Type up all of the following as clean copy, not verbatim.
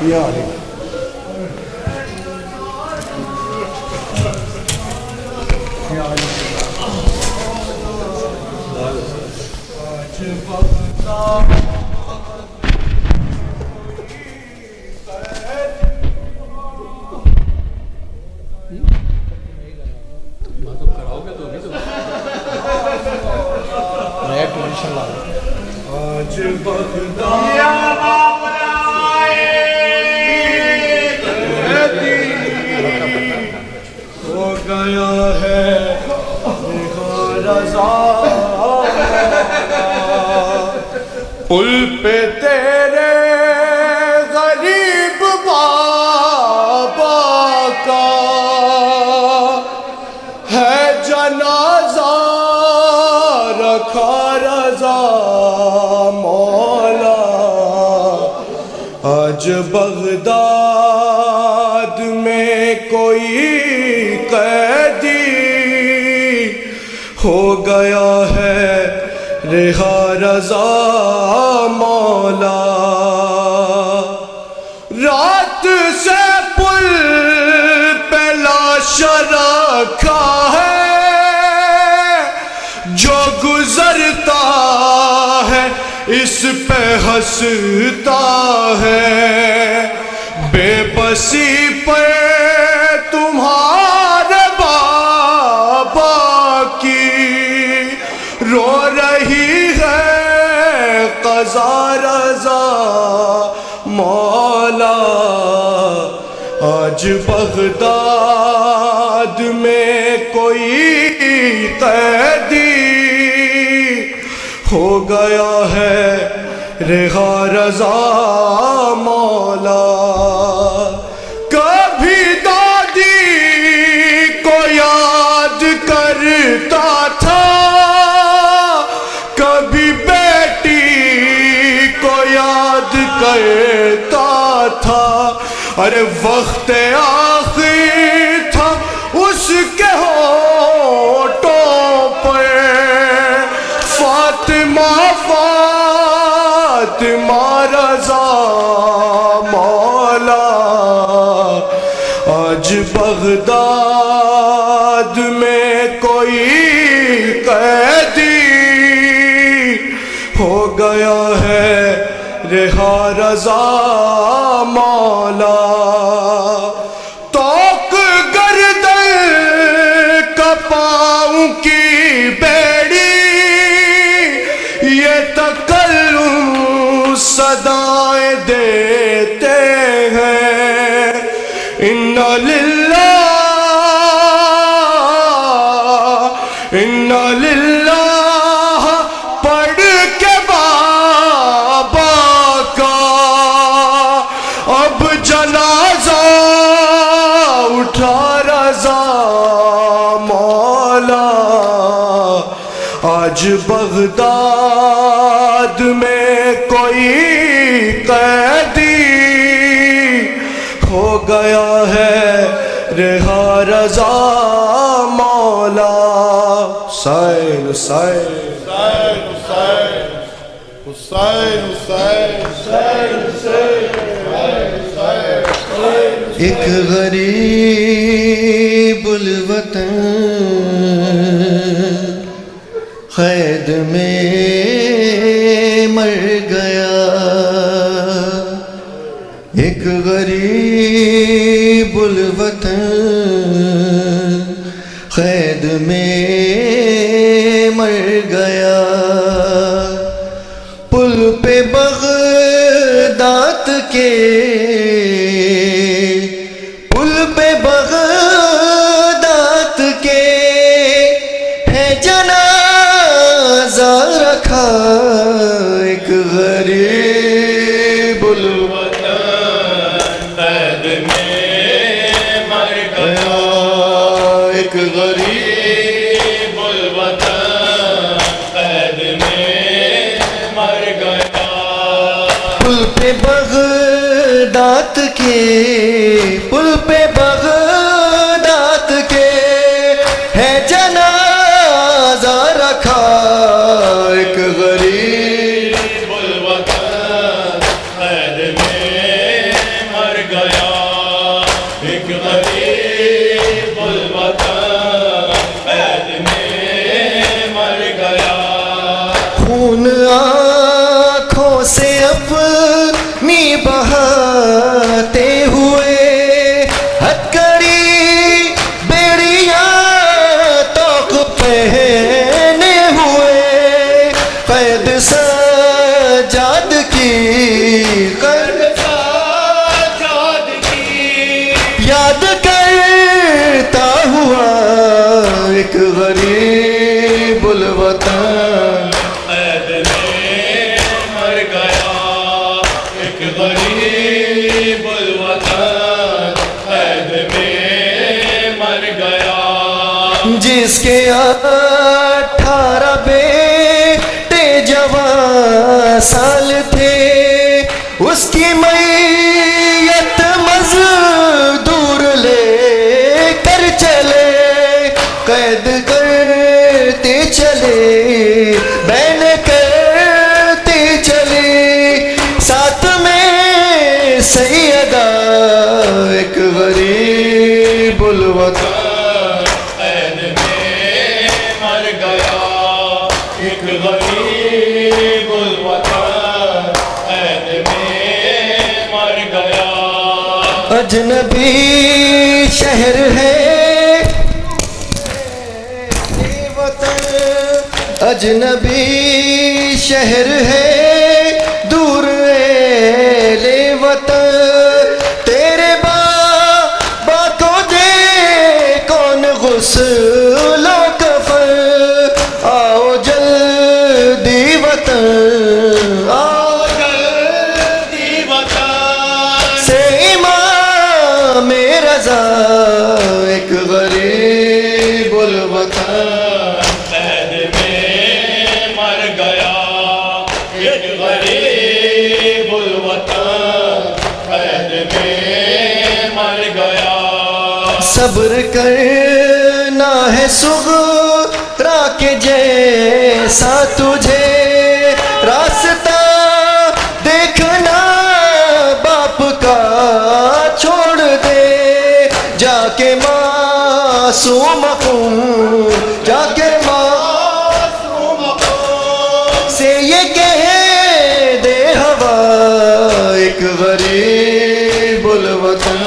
یا علیکم آج بغداد ہو گیا ہے رضا، پل پہ تیرے غریب بابا کا ہے جنازہ رکھا رضا مولا۔ آج بغداد میں کوئی قیدی ہو گیا ہے رہا رضا مولا۔ رات سے پل پہ لاش رکھا ہے، جو گزرتا ہے اس پہ ہنستا ہے۔ بے بسی پہ تمہارے بابا کی رو رہی ہے قضا رضا مولا۔ آج بغداد میں کوئی قیدی ہو گیا ہے رہا رضا مولا۔ کبھی دادی کو یاد کرتا تھا، کبھی بیٹی کو یاد کرتا تھا۔ ارے وقت آخر تھا اس کے ہونٹوں پہ فاطمہ فاطمہ رضا مولا۔ آج بغداد میں کوئی قیدی ہو گیا ہے رہا رضا مولا۔ توق گردن کا پاؤں کی بیڑی، یہ تکلم صدائیں دیتے ہیں۔ انا للہ انا للہ پڑھ کے بابا کا اب جنازہ اٹھا رضا مولا۔ آج بغداد میں کوئی قیدی ہو گیا ہے رہا رضا مولا۔ حسین حسین حسین ایک غریب الوطن قید میں مر گیا، ایک غریب الوطن قید میں مر گیا۔ پل پہ بغداد کے، پل پہ بغداد کے ہے جنازہ رکھا، ایک غریب الوطن قید میں مر گیا، ایک غریب الوطن قید میں مر گیا۔ پل پہ بغداد کے، پل پہ بغداد کے ہے جنازہ رکھا، ایک غریب الوطن قید میں سادگی یاد کرتا ہوا ایک غریب الوطن قید میں مر گیا ایک غریب الوطن قید میں مر گیا جس کے 18 بیٹے جوان سال تھے اس کی میت مزدور لے کر چلے قید کرتے چلے بین کرتے چلے ساتھ میں سیدہ ایک غریب الوطن قید میں مر گیا ایک غریب الوطن قید میں مر گیا اجنبی شہر ہے یہ وطن اجنبی شہر ہے دور لے وطن تیرے بابا کو دے کون غسل و کفن آؤ جلدی وطن آؤ جلدی وطن سے امام رضا ایک غریب الوطن قید میں مر گیا ایک غریب الوطن قید میں مر گیا صبر کرنا ہے صغرا کے جیسا تجھے راستہ دیکھنا باپ کا چھوڑ دے جا کے معصوم خون جا کے معصوم خون سے یہ کہہ دے ہوا ایک غریب الوطن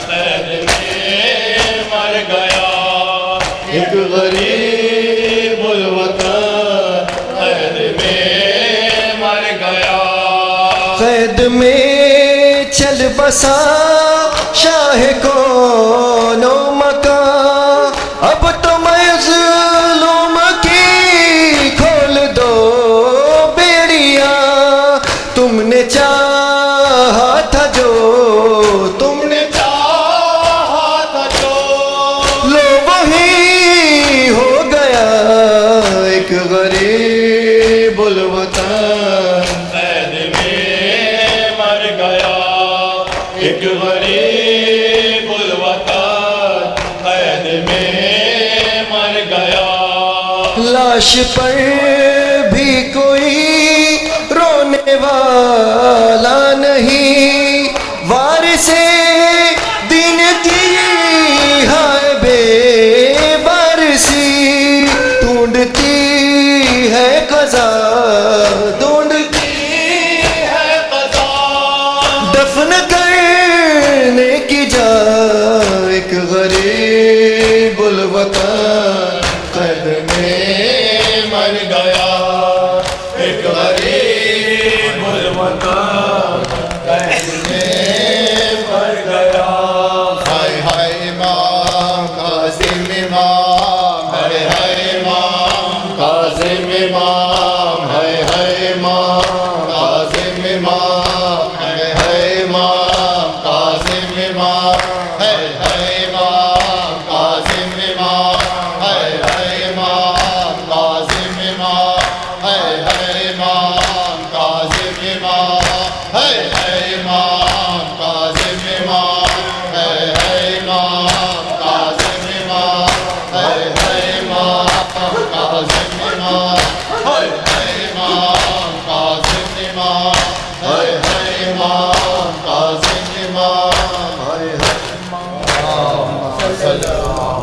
قید میں مر گیا ایک غریب الوطن قید میں مر گیا قید میں چل بسا شاہ کون و مکان اب تو مظلوم کی کھول دو بیڑیاں تم نے چاہا تھا جو تم نے چاہا تھا جو لو وہی ہو گیا ایک غریب الوطن قید میں مر گیا ایک غریب الوطن قید میں مر گیا لاش پر بھی کوئی رونے والا نہیں وارث دین کی ہائے بے بارسی ڈھونڈتی ہے قضا ڈھونڈتی ہے قضا دفن کرنے کی جا ایک غریب الوطن قید میں مر گیا ایک غریب الوطن قید میں مر گیا ہائے ہائے امام کاظم امام ہائے ہائے امام کاظم امام ہائے ہائے امام کاظم امام ہائے ہائے امام کاظم امام ہائے ہائے امام کاظم امام ہائے ہائے امام کاظم امام ہائے ہائے امام کاظم امام ہائے ہائے امام کاظم امام ہائے ہائے امام کاظم امام ہائے ہائے امام کاظم امام ہائے ہائے امام کاظم امام ہائے ہائے امام کاظم امام ہائے ہائے امام